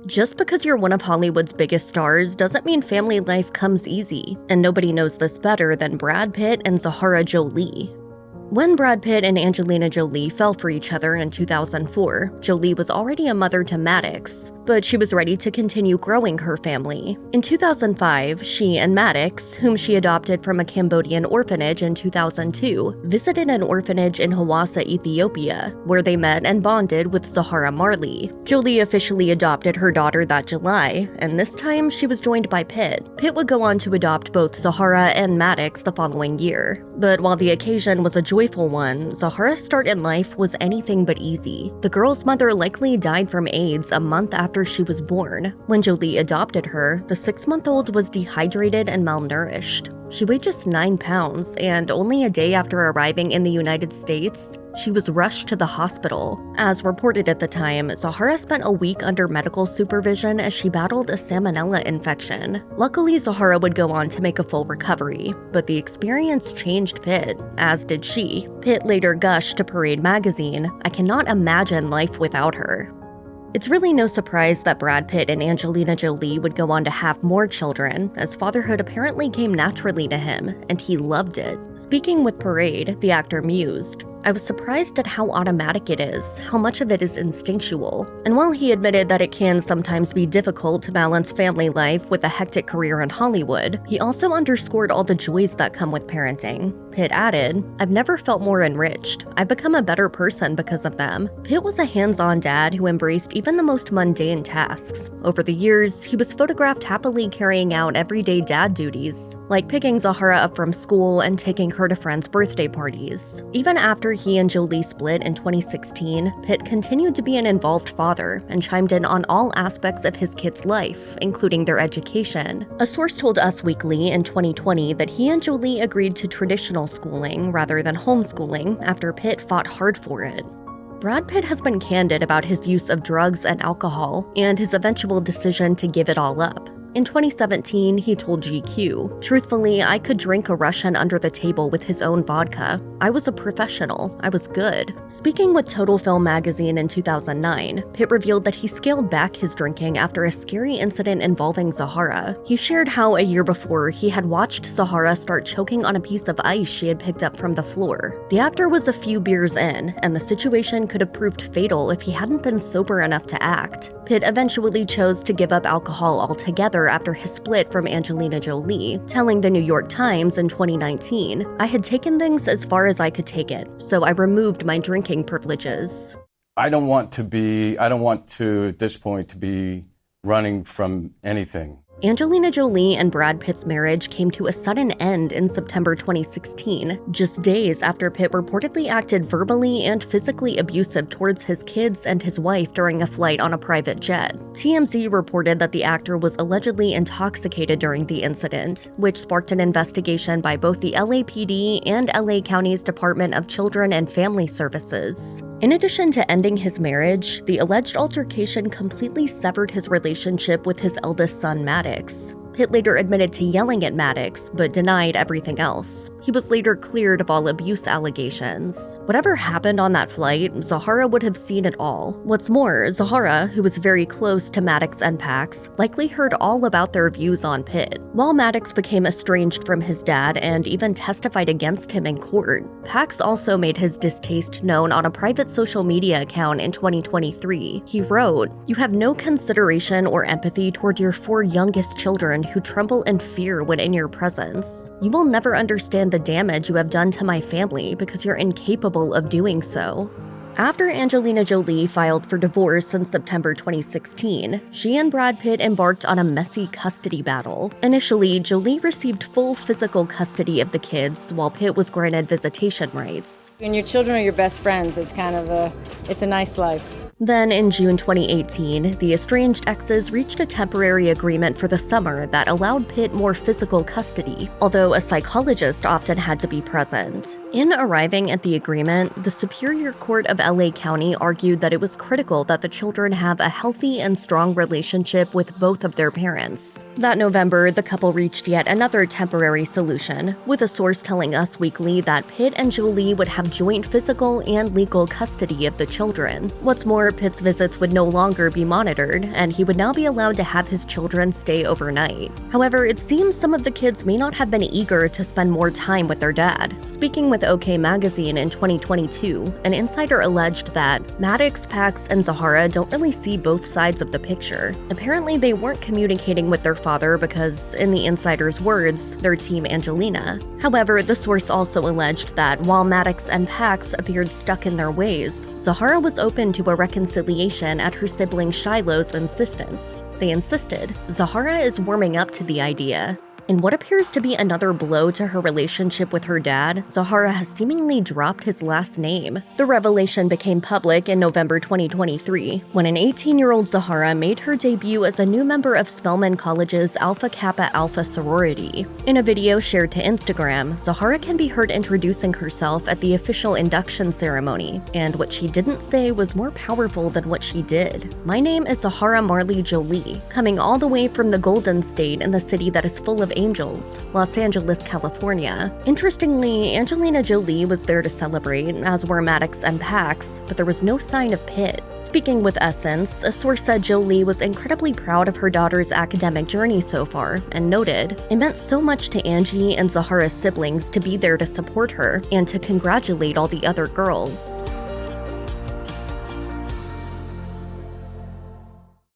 Just because you're one of Hollywood's biggest stars doesn't mean family life comes easy, and nobody knows this better than Brad Pitt and Zahara Jolie. When Brad Pitt and Angelina Jolie fell for each other in 2004, Jolie was already a mother to Maddox, but she was ready to continue growing her family. In 2005, she and Maddox, whom she adopted from a Cambodian orphanage in 2002, visited an orphanage in Hawassa, Ethiopia, where they met and bonded with Zahara Marley. Jolie officially adopted her daughter that July, and this time she was joined by Pitt. Pitt would go on to adopt both Zahara and Maddox the following year. But while the occasion was a joyful one, Zahara's start in life was anything but easy. The girl's mother likely died from AIDS a month after she was born. When Jolie adopted her, the 6-month-old was dehydrated and malnourished. She weighed just 9 pounds, and only a day after arriving in the United States, she was rushed to the hospital. As reported at the time, Zahara spent a week under medical supervision as she battled a salmonella infection. Luckily, Zahara would go on to make a full recovery, but the experience changed Pitt, as did she. Pitt later gushed to Parade magazine, "I cannot imagine life without her." It's really no surprise that Brad Pitt and Angelina Jolie would go on to have more children, as fatherhood apparently came naturally to him, and he loved it. Speaking with Parade, the actor mused, "I was surprised at how automatic it is, how much of it is instinctual." And while he admitted that it can sometimes be difficult to balance family life with a hectic career in Hollywood, he also underscored all the joys that come with parenting. Pitt added, "I've never felt more enriched. I've become a better person because of them." Pitt was a hands-on dad who embraced even the most mundane tasks. Over the years, he was photographed happily carrying out everyday dad duties, like picking Zahara up from school and taking her to friends' birthday parties. Even after he and Jolie split in 2016, Pitt continued to be an involved father and chimed in on all aspects of his kids' life, including their education. A source told Us Weekly in 2020 that he and Jolie agreed to traditional schooling rather than homeschooling after Pitt fought hard for it. Brad Pitt has been candid about his use of drugs and alcohol and his eventual decision to give it all up. In 2017, he told GQ, "Truthfully, I could drink a Russian under the table with his own vodka. I was a professional. I was good." Speaking with Total Film magazine in 2009, Pitt revealed that he scaled back his drinking after a scary incident involving Zahara. He shared how a year before, he had watched Zahara start choking on a piece of ice she had picked up from the floor. The actor was a few beers in, and the situation could have proved fatal if he hadn't been sober enough to act. Pitt eventually chose to give up alcohol altogether after his split from Angelina Jolie, telling the New York Times in 2019, "I had taken things as far as I could take it, so I removed my drinking privileges." I don't want to, at this point, to be running from anything. Angelina Jolie and Brad Pitt's marriage came to a sudden end in September 2016, just days after Pitt reportedly acted verbally and physically abusive towards his kids and his wife during a flight on a private jet. TMZ reported that the actor was allegedly intoxicated during the incident, which sparked an investigation by both the LAPD and LA County's Department of Children and Family Services. In addition to ending his marriage, the alleged altercation completely severed his relationship with his eldest son, Maddox. Pitt later admitted to yelling at Maddox, but denied everything else. He was later cleared of all abuse allegations. Whatever happened on that flight, Zahara would have seen it all. What's more, Zahara, who was very close to Maddox and Pax, likely heard all about their views on Pitt. While Maddox became estranged from his dad and even testified against him in court, Pax also made his distaste known on a private social media account in 2023. He wrote, "You have no consideration or empathy toward your 4 youngest children who tremble in fear when in your presence. You will never understand the damage you have done to my family because you're incapable of doing so." After Angelina Jolie filed for divorce in September 2016, she and Brad Pitt embarked on a messy custody battle. Initially, Jolie received full physical custody of the kids, while Pitt was granted visitation rights. When your children are your best friends, it's a nice life. Then, in June 2018, the estranged exes reached a temporary agreement for the summer that allowed Pitt more physical custody, although a psychologist often had to be present. In arriving at the agreement, the Superior Court of LA County argued that it was critical that the children have a healthy and strong relationship with both of their parents. That November, the couple reached yet another temporary solution, with a source telling Us Weekly that Pitt and Jolie would have joint physical and legal custody of the children. What's more, Summer, Pitt's visits would no longer be monitored, and he would now be allowed to have his children stay overnight. However, it seems some of the kids may not have been eager to spend more time with their dad. Speaking with OK Magazine in 2022, an insider alleged that Maddox, Pax, and Zahara don't really see both sides of the picture. Apparently, they weren't communicating with their father because, in the insider's words, they're Team Angelina. However, the source also alleged that while Maddox and Pax appeared stuck in their ways, Zahara was open to a reconciliation at her sibling Shiloh's insistence. They insisted. Zahara is warming up to the idea. In what appears to be another blow to her relationship with her dad, Zahara has seemingly dropped his last name. The revelation became public in November 2023, when an 18-year-old Zahara made her debut as a new member of Spelman College's Alpha Kappa Alpha sorority. In a video shared to Instagram, Zahara can be heard introducing herself at the official induction ceremony, and what she didn't say was more powerful than what she did. "My name is Zahara Marley Jolie, coming all the way from the Golden State in the city that is full of angels, Los Angeles, California." Interestingly, Angelina Jolie was there to celebrate, as were Maddox and Pax, but there was no sign of Pitt. Speaking with Essence, a source said Jolie was incredibly proud of her daughter's academic journey so far, and noted, "It meant so much to Angie and Zahara's siblings to be there to support her, and to congratulate all the other girls."